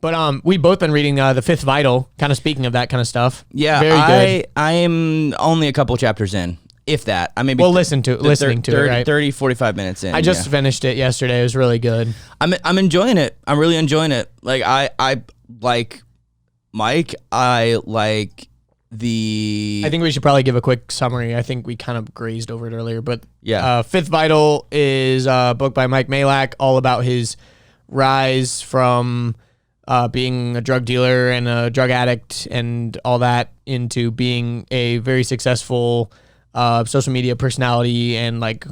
But we both been reading The Fifth Vital, kind of speaking of that kind of stuff. Yeah, very good. I am only a couple chapters in, if that. I mean, listening to it, right? 30, 45 minutes in. I just finished it yesterday. It was really good. I'm enjoying it. I'm really enjoying it. Like I like Mike. I like I think we should probably give a quick summary. I think we kind of grazed over it earlier, but yeah. Fifth Vital is a book by Mike Majlak, all about his rise from being a drug dealer and a drug addict and all that into being a very successful social media personality and like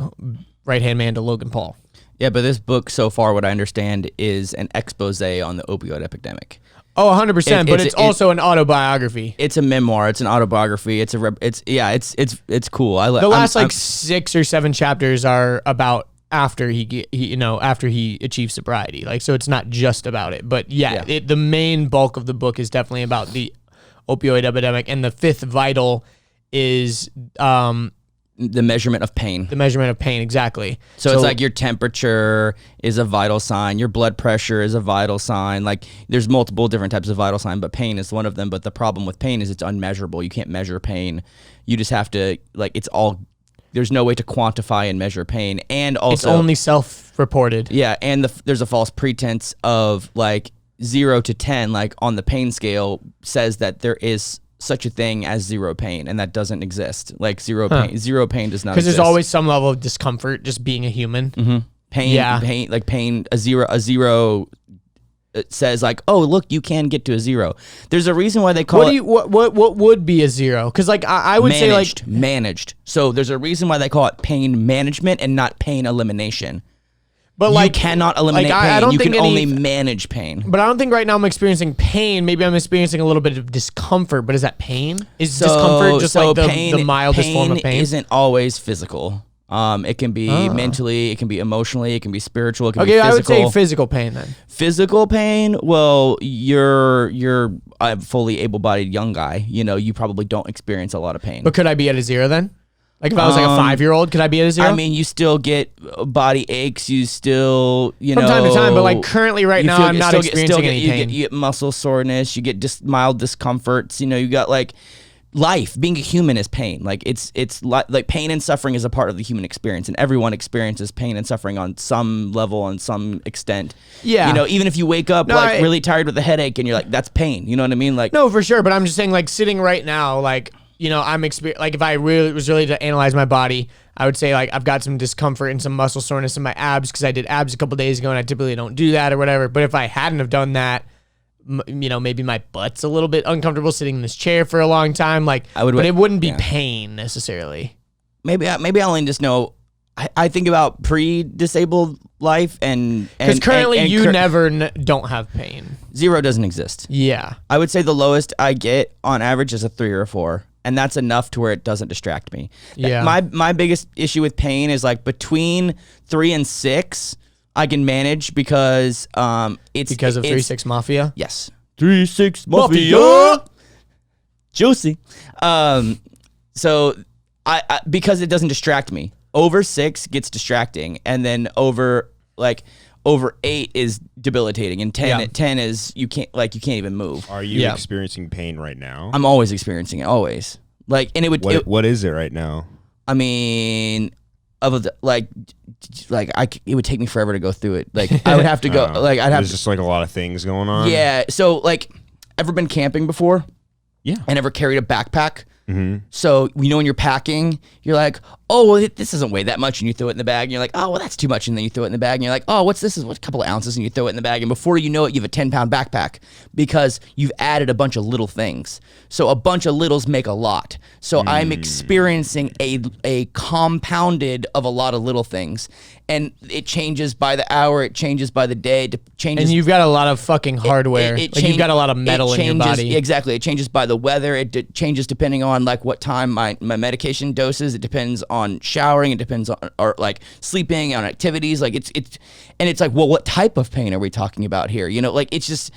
right-hand man to Logan Paul. Yeah, but this book so far, what I understand, is an expose on the opioid epidemic. Oh, 100%, but it's also an autobiography. It's a memoir. It's an autobiography. It's cool. The last 6 or 7 chapters are about after he achieves sobriety. Like, so it's not just about it, but the main bulk of the book is definitely about the opioid epidemic, and the Fifth Vital is the measurement of pain. The measurement of pain, exactly. So it's like your temperature is a vital sign. Your blood pressure is a vital sign. Like there's multiple different types of vital sign, but pain is one of them. But the problem with pain is it's unmeasurable. You can't measure pain. You just have to there's no way to quantify and measure pain. And also it's only self-reported. Yeah, and there's a false pretense of like 0 to 10, like on the pain scale, says that there is such a thing as zero pain, and that doesn't exist. Like zero pain does not exist. Because there's always some level of discomfort just being a human. Mm-hmm. Pain, a zero it says like, oh look, you can get to a 0. There's a reason why they call it. What would be a 0? Because like I would say like managed. So there's a reason why they call it pain management and not pain elimination. But you cannot eliminate pain. I don't you think can only manage pain. But I don't think right now I'm experiencing pain. Maybe I'm experiencing a little bit of discomfort. But is that pain? Is discomfort just like the mildest form of pain? Pain isn't always physical. It can be mentally, it can be emotionally, it can be spiritual, it can be physical. I would say physical pain then. Physical pain, well, you're a fully able-bodied young guy. You know, you probably don't experience a lot of pain. But could I be at a 0 then? Like if I was like a 5-year-old, could I be at a 0? I mean, you still get body aches. You still, from time to time, but like currently right now, I'm not experiencing any pain. You get muscle soreness. You get mild discomforts. You know, you got like life. Being a human is pain. Like it's like pain and suffering is a part of the human experience, and everyone experiences pain and suffering on some level, on some extent. Yeah. You know, even if you wake up really tired with a headache, and you're like, that's pain. You know what I mean? Like, no, for sure. But I'm just saying, like sitting right now, like. You know, like if I really was to analyze my body, I would say like I've got some discomfort and some muscle soreness in my abs because I did abs a couple days ago and I typically don't do that or whatever. But if I hadn't have done that, you know, maybe my butt's a little bit uncomfortable sitting in this chair for a long time. Like, but it wouldn't be pain necessarily. Maybe I only just know. I think about pre-disabled life and because currently never don't have pain. 0 doesn't exist. Yeah, I would say the lowest I get on average is a 3 or a 4. And that's enough to where it doesn't distract me. Yeah. My biggest issue with pain is like between 3 and 6, I can manage because it's because of 3-6 Mafia. Yes, 3-6 Mafia, juicy. So I because it doesn't distract me. Over 6 gets distracting, and then over 8 is debilitating, and 10 is you can't even move. Are you experiencing pain right now? I'm always experiencing it, always. Like, and it would. What is it right now? I mean, it would take me forever to go through it. Like, I would have to go. There's just like a lot of things going on. Yeah. So, like, ever been camping before? Yeah. And ever carried a backpack? Mm-hmm. So, you know, when you're packing, you're like, oh, well, this doesn't weigh that much, and you throw it in the bag, and you're like, oh, well, that's too much, and then you throw it in the bag, and you're like, oh, what's this? Is a couple of ounces, and you throw it in the bag, and before you know it, you have a 10-pound backpack because you've added a bunch of little things. So a bunch of littles make a lot. So I'm experiencing a compounded of a lot of little things, and it changes by the hour, it changes by the day, and you've got a lot of fucking hardware. You've got a lot of metal in your body. Exactly. It changes by the weather. It changes depending on like what time my medication doses. It depends on showering. It depends on or like sleeping, on activities. Like it's like, well, what type of pain are we talking about here? You know, like it's just.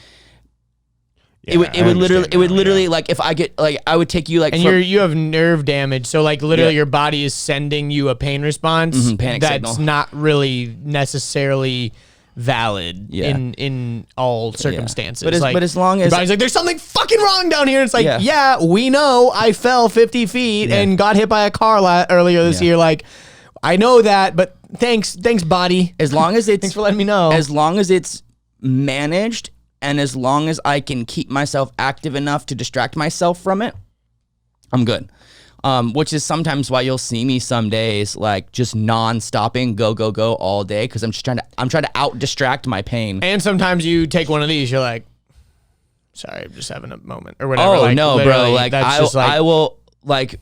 Yeah, it would literally like if I get like I would take you like and you have nerve damage, so like literally your body is sending you a pain response panic that's signal. Not really necessarily valid Yeah. in all circumstances. But as long as your body's like, there's something fucking wrong down here. It's like, Yeah. yeah, we know I fell 50 feet and got hit by a car earlier this year. Like, I know that, but thanks body. as long as it's Thanks for letting me know. as long as it's managed and as long as I can keep myself active enough to distract myself from it, I'm good. Which is sometimes why you'll see me some days like just non-stopping, go all day, because I'm trying to out distract my pain. And sometimes you take one of these, you're like, sorry, I'm just having a moment or whatever. Oh like, no, bro! literally, Like I will like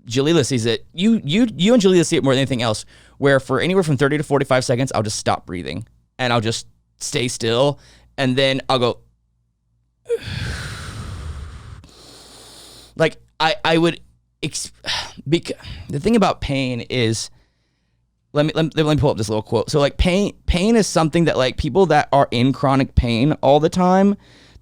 Jalila sees it. You and Jalila see it more than anything else. Where for anywhere from 30 to 45 seconds, I'll just stop breathing and I'll just stay still, and then I'll go. Like I would. The thing about pain is, let me pull up this little quote. So like pain is something that like people that are in chronic pain all the time,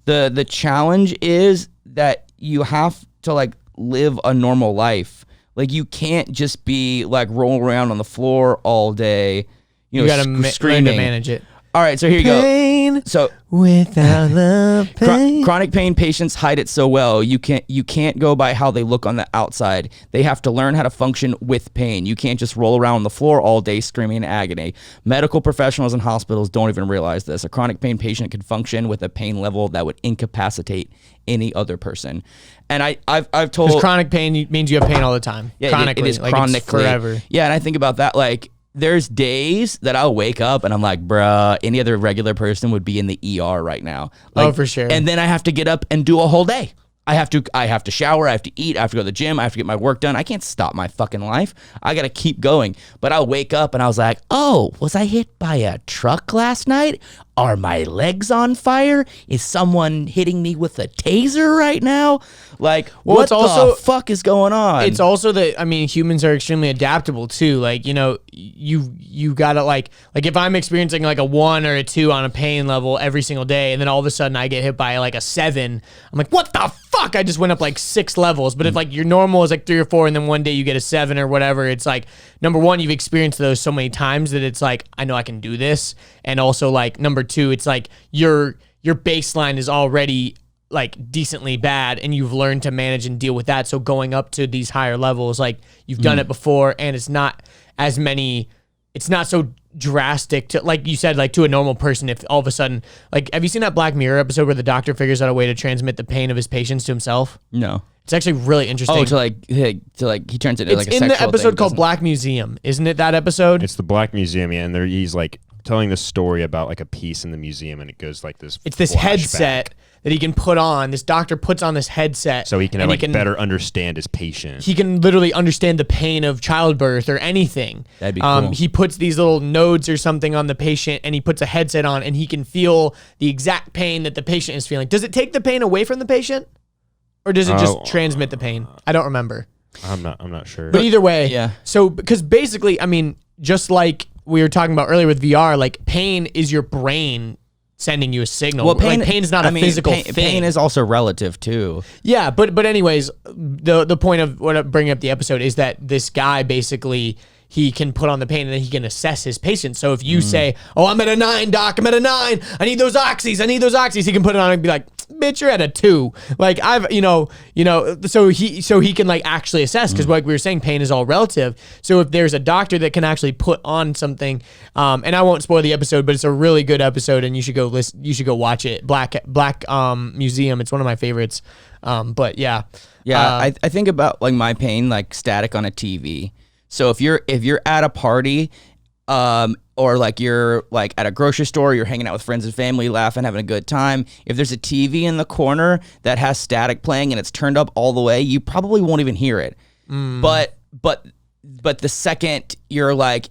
the challenge is that you have to like live a normal life. Like you can't just be like rolling around on the floor all day, you gotta screaming. learn to manage it. All right, so here you Pain go. So without love, pain. chronic pain patients hide it so well. You can't go by how they look on the outside. They have to learn how to function with pain. You can't just roll around on the floor all day screaming in agony. Medical professionals and hospitals don't even realize this. A chronic pain patient can function with a pain level that would incapacitate any other person. And I've told, Because chronic pain means you have pain all the time. yeah, chronically, it is like chronically it's forever. Yeah, and I think about that like. There's days that I'll wake up and I'm like, bruh, any other regular person would be in the ER right now. Like, Oh, for sure. And then I have to get up and do a whole day. I have to shower, I have to eat, I have to go to the gym, I have to get my work done. I can't stop my fucking life. I gotta keep going. But I'll wake up and I was like, oh, was I hit by a truck last night? Are my legs on fire? Is someone hitting me with a taser right now? Like, Well, what it's also- the fuck is going on? It's also that, I mean, humans are extremely adaptable too. Like, you know, you gotta like if I'm experiencing like a 1 or a 2 on a pain level every single day, and then all of a sudden I get hit by like a 7, I'm like, what the fuck? I just went up like 6 levels. But if like your normal is like 3 or 4, and then one day you get a 7 or whatever, it's like, number one, you've experienced those so many times that it's like, I know I can do this. And also like number 2, it's like your baseline is already like decently bad, and you've learned to manage and deal with that. So going up to these higher levels, like you've done it before, and it's not as many, it's not so drastic to, like you said, like to a normal person. If all of a sudden, like, have you seen that Black Mirror episode where the doctor figures out a way to transmit the pain of his patients to himself? no. It's actually really interesting. Oh, to like he turns it into it's like a in sexual the episode thing, called doesn't Black Museum, isn't it? That episode. It's the Black Museum, yeah, and he's like telling the story about like a piece in the museum, and it goes like this. It's this flashback. headset that he can put on. This doctor puts on this headset so he can and like better understand his patient. He can literally understand the pain of childbirth or anything. That'd be cool. He puts these little nodes or something on the patient, and he puts a headset on, and he can feel the exact pain that the patient is feeling. Does it take the pain away from the patient, or does it just transmit the pain? I don't remember. I'm not sure. But either way, yeah. So because basically, I mean, just like we were talking about earlier with VR, like pain is your brain sending you a signal. Well, pain is not a physical thing. Pain is also relative too. Yeah, but anyways, the point of what I'm bringing up the episode is that this guy basically, he can put on the pain and then he can assess his patient. So if you say, oh, I'm at a 9, doc, I'm at a 9. I need those oxys. He can put it on and be like, bitch, you're at a 2. Like I've, so he can like actually assess, because like we were saying, pain is all relative. So if there's a doctor that can actually put on something, and I won't spoil the episode, but it's a really good episode, and you should go listen. You should go watch it. Black Museum. It's one of my favorites. But yeah. Yeah, I think about like my pain like static on a TV. So if you're at a party, or like you're like at a grocery store, you're hanging out with friends and family, laughing, having a good time. If there's a TV in the corner that has static playing and it's turned up all the way, you probably won't even hear it. But the second you're like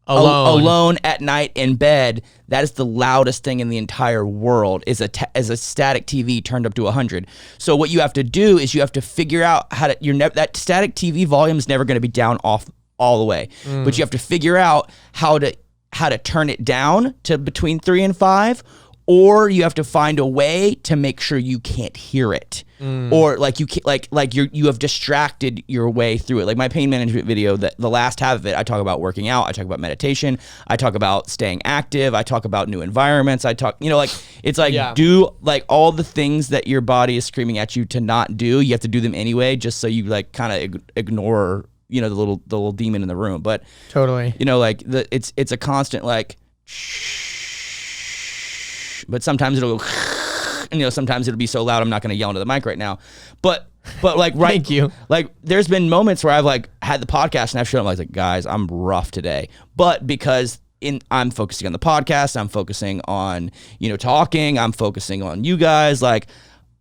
alone at night in bed, that is the loudest thing in the entire world is a static TV turned up to 100. So what you have to do is you have to figure out how to that static TV volume is never going to be down off all the way, but you have to figure out how to turn it down to between 3 and 5, or you have to find a way to make sure you can't hear it, or like you can't, like you have distracted your way through it. Like my pain management video, that the last half of it, I talk about working out, I talk about meditation, I talk about staying active, I talk about new environments, I talk, like it's like do like all the things that your body is screaming at you to not do. You have to do them anyway, just so you like kind of ignore the little demon in the room. But totally, like it's a constant like. But sometimes it'll go, and sometimes it'll be so loud I'm not going to yell into the mic right now. But like right, thank you. Like there's been moments where I've like had the podcast and I've shown them like guys, I'm rough today. But because I'm focusing on the podcast, I'm focusing on talking, I'm focusing on you guys. Like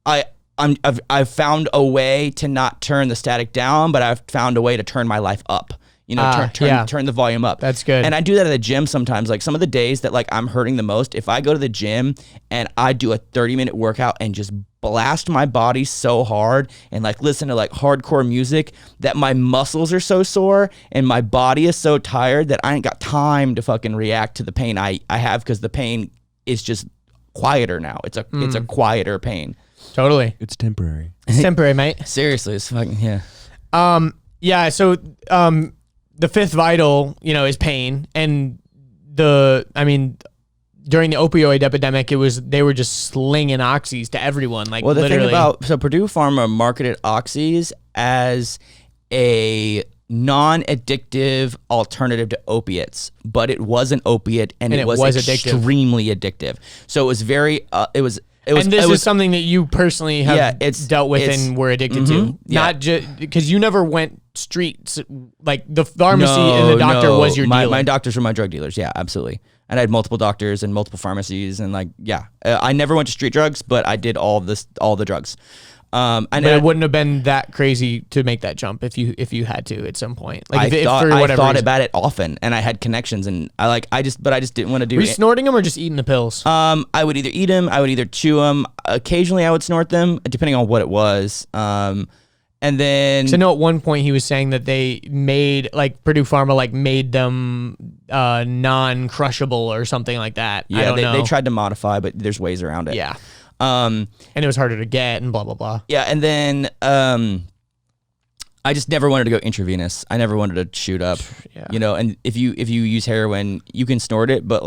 I've found a way to not turn the static down, but I've found a way to turn my life up. Turn the volume up. That's good. And I do that at the gym sometimes. Like some of the days that like I'm hurting the most, if I go to the gym and I do a 30-minute workout and just blast my body so hard and like listen to like hardcore music, that my muscles are so sore and my body is so tired that I ain't got time to fucking react to the pain I have, because the pain is just quieter now. It's a quieter pain. Totally. It's temporary. It's temporary, mate. Seriously, it's fucking Yeah, so the fifth vital, is pain, and during the opioid epidemic, they were just slinging oxys to everyone, like well, the literally. thing about Purdue Pharma marketed oxys as a non-addictive alternative to opiates, but it was an opiate and it was extremely addictive. So it was very and this is something that you personally have dealt with and were addicted to. Not just because you never went streets, like the pharmacy and the doctor was your dealer. My doctors were my drug dealers. Yeah, absolutely. And I had multiple doctors and multiple pharmacies, and I never went to street drugs, but I did all the drugs. And it wouldn't have been that crazy to make that jump if you had to at some point. Like I thought about it often, and I had connections, and I just didn't want to do it. Were you snorting them or just eating the pills? I would either eat them, I would either chew them. Occasionally, I would snort them, depending on what it was. And then, I know at one point he was saying that they made, like Purdue Pharma, made them non-crushable or something like that. Yeah, I don't know. They tried to modify, but there's ways around it. Yeah. And it was harder to get and blah, blah, blah. Yeah, and then I just never wanted to go intravenous. I never wanted to shoot up. Yeah. And if you use heroin, you can snort it, but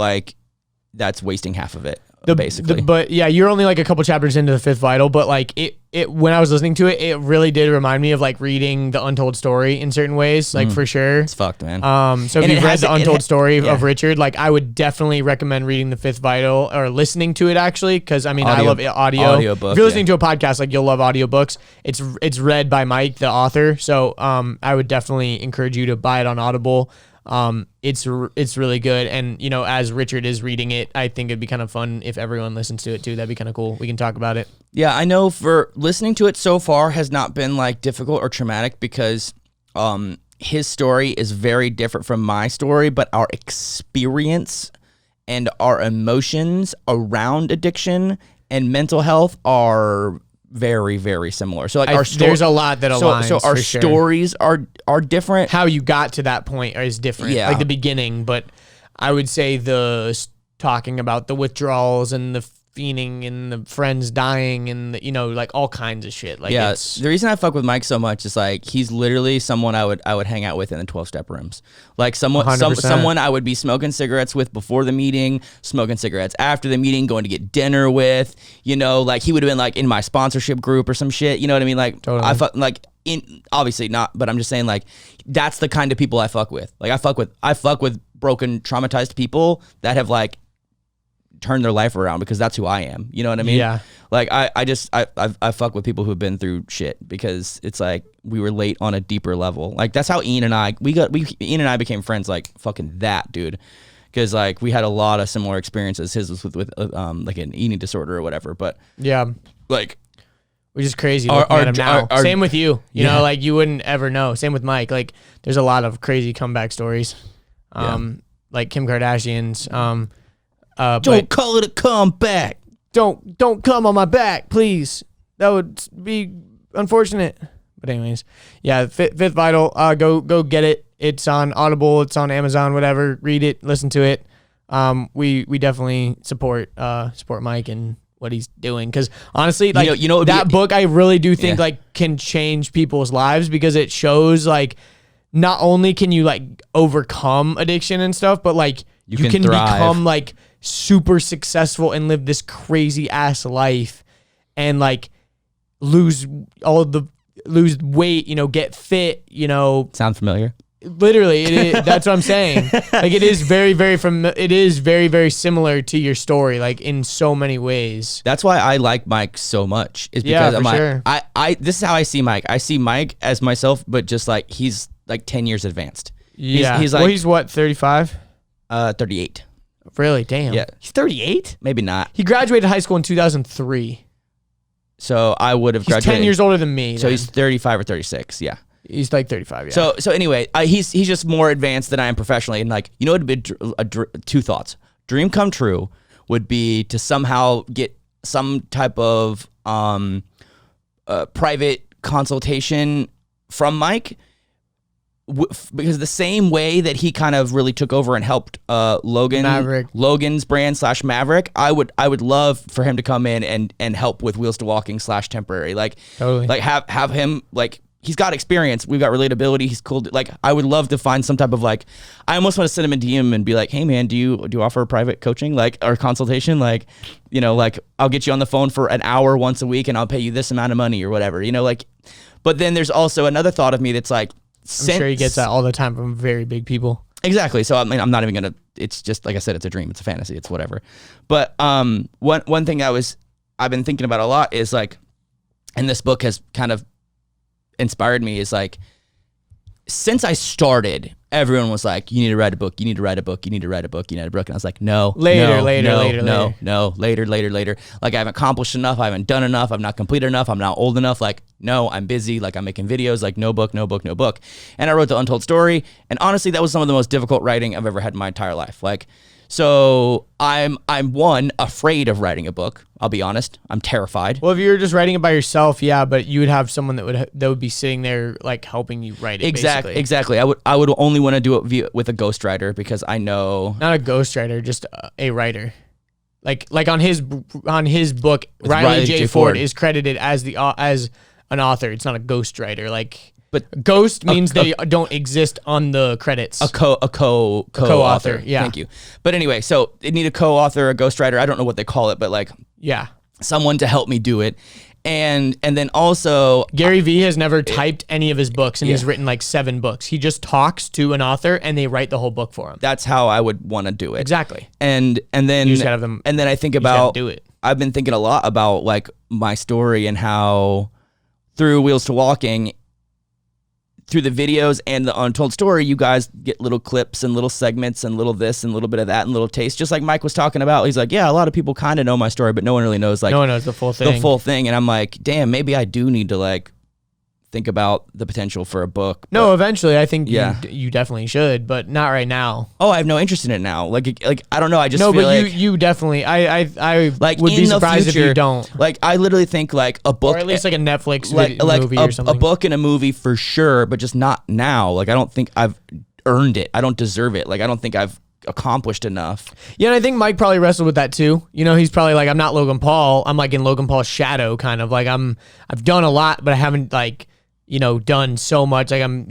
that's wasting half of it. Basically. But yeah, you're only like a couple chapters into the fifth vital, but it when I was listening to it, it really did remind me of reading the Untold Story in certain ways, for sure. It's fucked, man. So if you've read the Untold Story of Richard, I would definitely recommend reading the fifth vital or listening to it actually, because I love audio. Audiobook, if you're listening to a podcast, you'll love audiobooks. It's read by Mike, the author. So I would definitely encourage you to buy it on Audible. It's really good, and as Richard is reading it, I think it'd be kind of fun if everyone listens to it too. That'd be kind of cool. We can talk about it. Yeah, I know for listening to it so far has not been difficult or traumatic, because his story is very different from my story, but our experience and our emotions around addiction and mental health are very, very similar. So there's a lot that aligns. So our stories are different. How you got to that point is different. Yeah. The beginning, but I would say talking about the withdrawals and the fiending and the friends dying and all kinds of shit. The reason I fuck with Mike so much is he's literally someone I would hang out with in the 12-step rooms. Someone I would be smoking cigarettes with before the meeting, smoking cigarettes after the meeting, going to get dinner with. He would have been in my sponsorship group or some shit. You know what I mean? Totally. I fuck obviously not, but I'm just saying that's the kind of people I fuck with. I fuck with broken, traumatized people that have turn their life around, because that's who I am. You know what I mean? Yeah. I fuck with people who've been through shit, because it's we relate on a deeper level. That's how Ian and I became friends. Fucking that dude, because we had a lot of similar experiences. His was with an eating disorder or whatever. But yeah, which is crazy looking at him now. Same with you. You know, you wouldn't ever know. Same with Mike. There's a lot of crazy comeback stories. Kim Kardashian's. Don't call it a comeback. Don't come on my back, please. That would be unfortunate. But anyways, yeah, Fifth Vital. Go get it. It's on Audible. It's on Amazon. Whatever. Read it. Listen to it. we definitely support Mike and what he's doing, because honestly, like you know that book, I really do think like can change people's lives, because it shows like not only can you like overcome addiction and stuff, but like you can become like super successful and live this crazy ass life and like lose weight, get fit, Sound familiar? Literally, it is, that's what I'm saying. Like it is very, very very similar to your story, like in so many ways. That's why I like Mike so much. Is because for sure. I this is how I see Mike. I see Mike as myself, but just like he's like 10 years advanced. Yeah. He's like, well, he's what, 35? 38. Really? Damn. Yeah. He's 38? Maybe not. He graduated high school in 2003. So I would have He's graduated. 10 years older than me. So he's 35 or 36. Yeah. He's like 35. Yeah. So anyway, he's just more advanced than I am professionally, and like it would be two thoughts. Dream come true would be to somehow get some type of private consultation from Mike, because the same way that he kind of really took over and helped Logan's brand / Maverick, I would love for him to come in and help with Wheels to Walking / Temporary, like totally, like have him, like he's got experience, we've got relatability, he's cool. Like I would love to find some type of like, I almost want to send him a DM and be like, hey man, do you offer private coaching, like, or consultation, like, like I'll get you on the phone for an hour once a week and I'll pay you this amount of money or whatever, like. But then there's also another thought of me that's like, I'm sure he gets that all the time from very big people. Exactly. So I mean, I'm not even gonna. It's just like I said, it's a dream, it's a fantasy, it's whatever. But one thing I've been thinking about a lot is like, and this book has kind of inspired me, is like, since I started, everyone was like, you need to write a book, you need to write a book, you need to write a book, you need to write a book. And I was like, no, later. Like I haven't accomplished enough, I haven't done enough, I'm not completed enough, I'm not old enough. Like, no, I'm busy, like I'm making videos, like no book. And I wrote The Untold Story. And honestly, that was some of the most difficult writing I've ever had in my entire life. Like, so I'm one, afraid of writing a book. I'll be honest. I'm terrified. Well, if you were just writing it by yourself, yeah, but you would have someone that would be sitting there like helping you write it. Exactly. I would only want to do it with a ghostwriter, because I know, not a ghostwriter, just a writer. Like on his book, Riley J. Ford is credited as an author. It's not a ghostwriter. Like, but ghost means they don't exist on the credits. A co-author. Yeah. Thank you. But anyway, so it need a co-author, a ghostwriter. I don't know what they call it, but like, yeah, someone to help me do it. And then also, Gary Vee has never typed any of his books, and he's written like 7 books. He just talks to an author and they write the whole book for him. That's how I would want to do it. Exactly. And then you just gotta have them, and then I think about, do it. I've been thinking a lot about like my story and how through Wheels to Walking, through the videos and the Untold Story, you guys get little clips and little segments and little this and a little bit of that and little taste. Just like Mike was talking about, he's like, yeah, a lot of people kind of know my story, but no one really knows, like, no one knows the full thing. And I'm like, damn, maybe I do need to like think about the potential for a book. No, eventually, I think you definitely should, but not right now. Oh, I have no interest in it now. Like I don't know. I just no, feel but like you definitely. I like would be surprised if you don't. Like I literally think like a book, or at least like a Netflix movie or something. A book and a movie for sure, but just not now. Like I don't think I've earned it. I don't deserve it. Like I don't think I've accomplished enough. Yeah, and I think Mike probably wrestled with that too. He's probably like, I'm not Logan Paul. I'm like in Logan Paul's shadow, kind of like I've done a lot, but I haven't like, done so much, like I'm,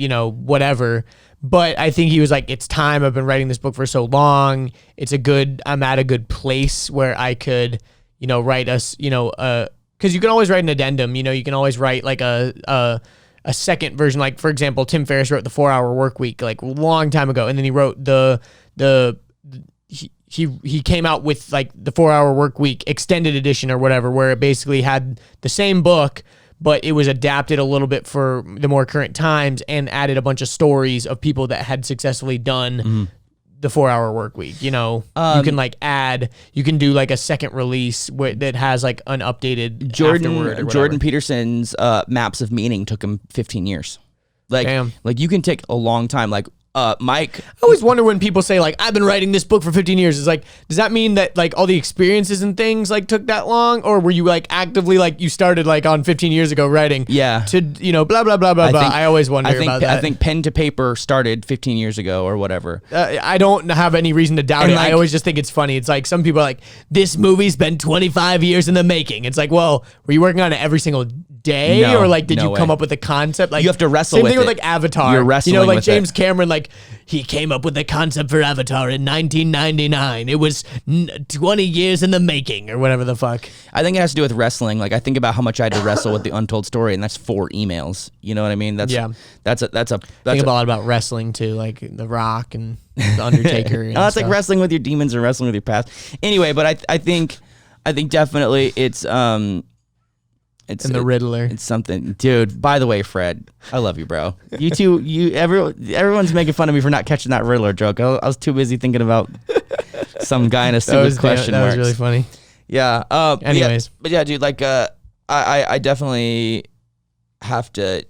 whatever. But I think he was like, it's time. I've been writing this book for so long. I'm at a good place where I could, write us, because you can always write an addendum, you can always write like a second version. Like, for example, Tim Ferriss wrote the 4-Hour Work Week like a long time ago. And then he wrote he came out with like the 4-Hour Work Week extended edition or whatever, where it basically had the same book, but it was adapted a little bit for the more current times and added a bunch of stories of people that had successfully done the 4-Hour Work Week. You can like you can do like a second release that has like an updated Jordan Peterson's Maps of Meaning took him 15 years. Like, damn. Like you can take a long time. Like Mike. I always wonder when people say like, I've been writing this book for 15 years. It's like, does that mean that like all the experiences and things like took that long? Or were you like actively like you started like on 15 years ago writing? Yeah. To, you know, blah, blah, blah, blah, blah. I always wonder about that. I think pen to paper started 15 years ago or whatever. I don't have any reason to doubt it. Like, I always just think it's funny. It's like some people are like, this movie's been 25 years in the making. It's like, well, were you working on it every single day? No, or like, did no you way. come up with a concept? Like You have to wrestle same with thing with it. like Avatar. You're wrestling You know, like with James it. Cameron, like he came up with the concept for Avatar in 1999. It was 20 years in the making or whatever the fuck. I think it has to do with wrestling. Like I think about how much I had to wrestle with the untold story, and that's 4 emails. You know what I mean? That's Yeah. That's a Think a lot about wrestling too, like The Rock and The Undertaker. And no, it's like stuff. wrestling with your demons and wrestling with your past. Anyway, but I think definitely it's And the Riddler. It's something, dude. By the way, Fred, I love you, bro. You too. Everyone's making fun of me for not catching that Riddler joke. I was too busy thinking about some guy in a suit with question that marks. was really funny. Yeah. Anyways. but yeah, dude. Like, I definitely have to.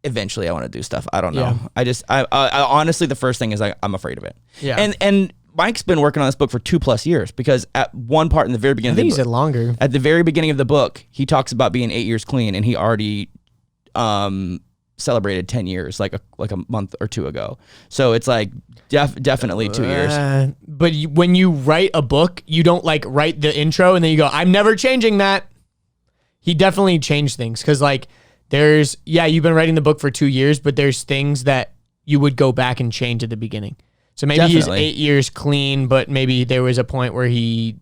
Eventually, I want to do stuff. I don't know. Yeah. I honestly, the first thing is like I'm afraid of it. Yeah. And Mike's been working on this book for 2+ years because at one part in the very beginning, I think he of the said longer. at the very beginning of the book, he talks about being 8 years clean, and he already celebrated 10 years like a month or 2 ago. So it's like definitely 2 years. But when you write a book, you don't like write the intro and then you go, I'm never changing that. He definitely changed things because like you've been writing the book for 2 years, but there's things that you would go back and change at the beginning. So maybe he's 8 years clean, but maybe there was a point where he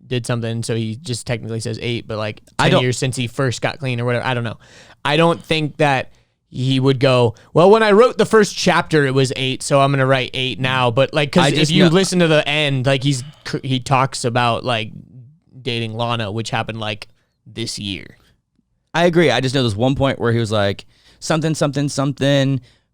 did something, so he just technically says 8, but like 10 years since he first got clean or whatever. I don't know. I don't think that he would go, well, when I wrote the first chapter, it was 8, so I'm going to write 8 now. But like, because if you listen to the end, like he talks about like dating Lana, which happened like this year. I agree. I just know there's one point where he was like, something,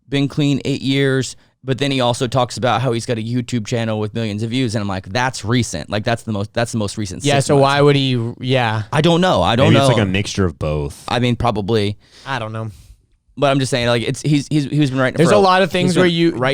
been clean 8 years. But then he also talks about how he's got a YouTube channel with millions of views, and I'm like, that's recent. Like that's the most recent. Yeah. 6 So months. why would he? Yeah. I don't know. Maybe it's like a mixture of both. I mean, probably. I don't know. But I'm just saying, like he's been writing. There's a lot of things where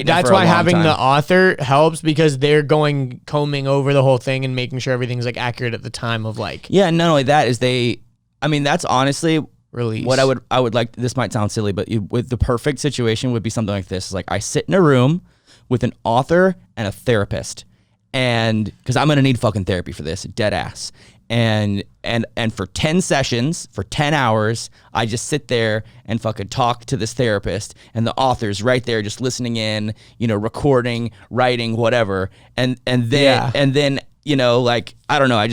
that's why having the author helps because they're combing over the whole thing and making sure everything's like accurate at the time of like. Yeah, and not only that is that's honestly release. What I would like. This might sound silly, but with the perfect situation would be something like this. It's like I sit in a room with an author and a therapist, and because I'm gonna need fucking therapy for this, dead ass. And for 10 sessions, for 10 hours, I just sit there and fucking talk to this therapist, and the author's right there just listening in, recording, writing, whatever. And then like I don't know, I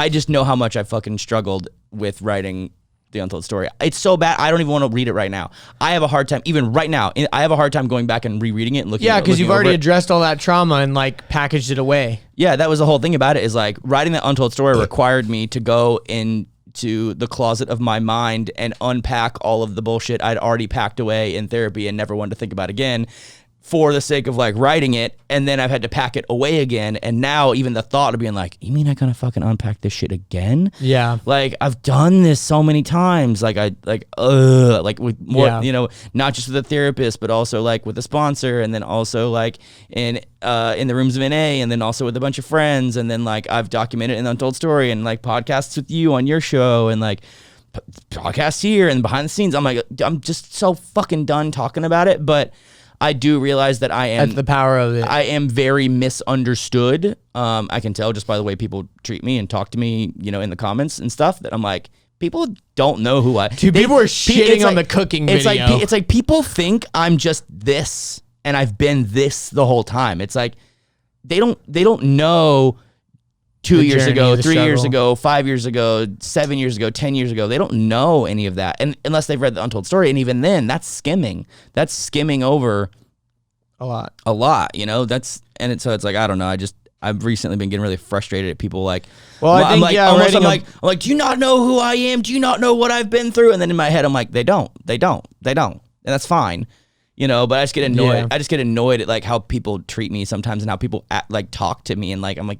just know how much I fucking struggled with writing the untold story. It's so bad I don't even want to read it right now. I have a hard time even right now. I have a hard time going back and rereading it and looking. Yeah, because you've already it. addressed all that trauma and like packaged it away. Yeah, that was the whole thing about it. Is like writing that untold story required me to go into the closet of my mind and unpack all of the bullshit I'd already packed away in therapy and never wanted to think about again, for the sake of like writing it, and then I've had to pack it away again, and now even the thought of being like, you mean I gotta fucking unpack this shit again? Yeah. Like I've done this so many times, like with more, not just with a therapist, but also like with a sponsor, and then also like in the rooms of NA, and then also with a bunch of friends, and then like I've documented an untold story and like podcasts with you on your show, and like podcasts here and behind the scenes. I'm like, I'm just so fucking done talking about it, but I do realize that That's the power of it. I am very misunderstood. I can tell just by the way people treat me and talk to me, in the comments and stuff, that I'm like, people don't know who I. Dude, people are shitting on the cooking video. It's like people think I'm just this, and I've been this the whole time. It's like they don't know 2 years ago, 3 years ago, 5 years ago, 7 years ago, 10 years ago. They don't know any of that, and unless they've read the untold story, and even then, that's skimming. That's skimming over a lot. So it's like, I don't know. I've recently been getting really frustrated at people like. Well, I think I'm like, do you not know who I am? Do you not know what I've been through? And then in my head, I'm like, they don't, and that's fine. But I just get annoyed. Yeah. I just get annoyed at like how people treat me sometimes and how people talk to me, and like I'm like,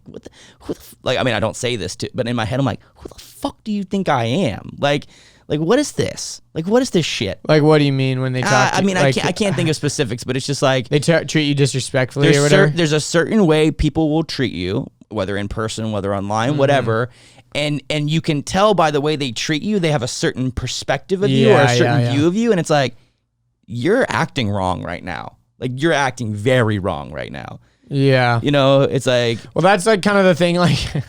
I mean, I don't say this but in my head I'm like, who the fuck do you think I am? Like Like, what is this? Like, what is this shit? Like, what do you mean when they talk? I mean, like, I can't think of specifics, but it's just like they treat you disrespectfully or whatever. there's a certain way people will treat you, whether in person, whether online, whatever. And you can tell by the way they treat you, they have a certain perspective of you or a certain view of you. And it's like, you're acting wrong right now. Like, you're acting very wrong right now. Yeah. You know, it's like... Well, that's like kind of the thing. Like, you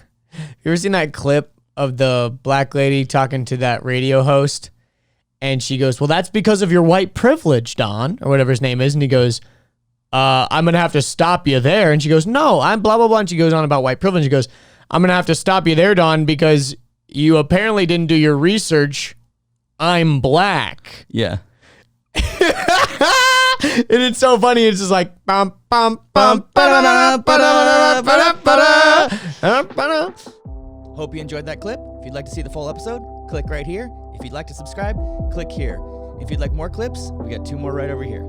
ever seen that clip of the black lady talking to that radio host? And she goes, well, that's because of your white privilege, Don, or whatever his name is. And he goes, I'm going to have to stop you there. And she goes, no, I'm blah, blah, blah. And she goes on about white privilege. She goes, I'm going to have to stop you there, Don, because you apparently didn't do your research. I'm black. Yeah. And it's so funny. It's just like bum bum bum ba-da-da, ba-da-da, ba-da-da, ba-da-da. Hope you enjoyed that clip. If you'd like to see the full episode, click right here. If you'd like to subscribe, click here. If you'd like more clips, we got 2 more right over here.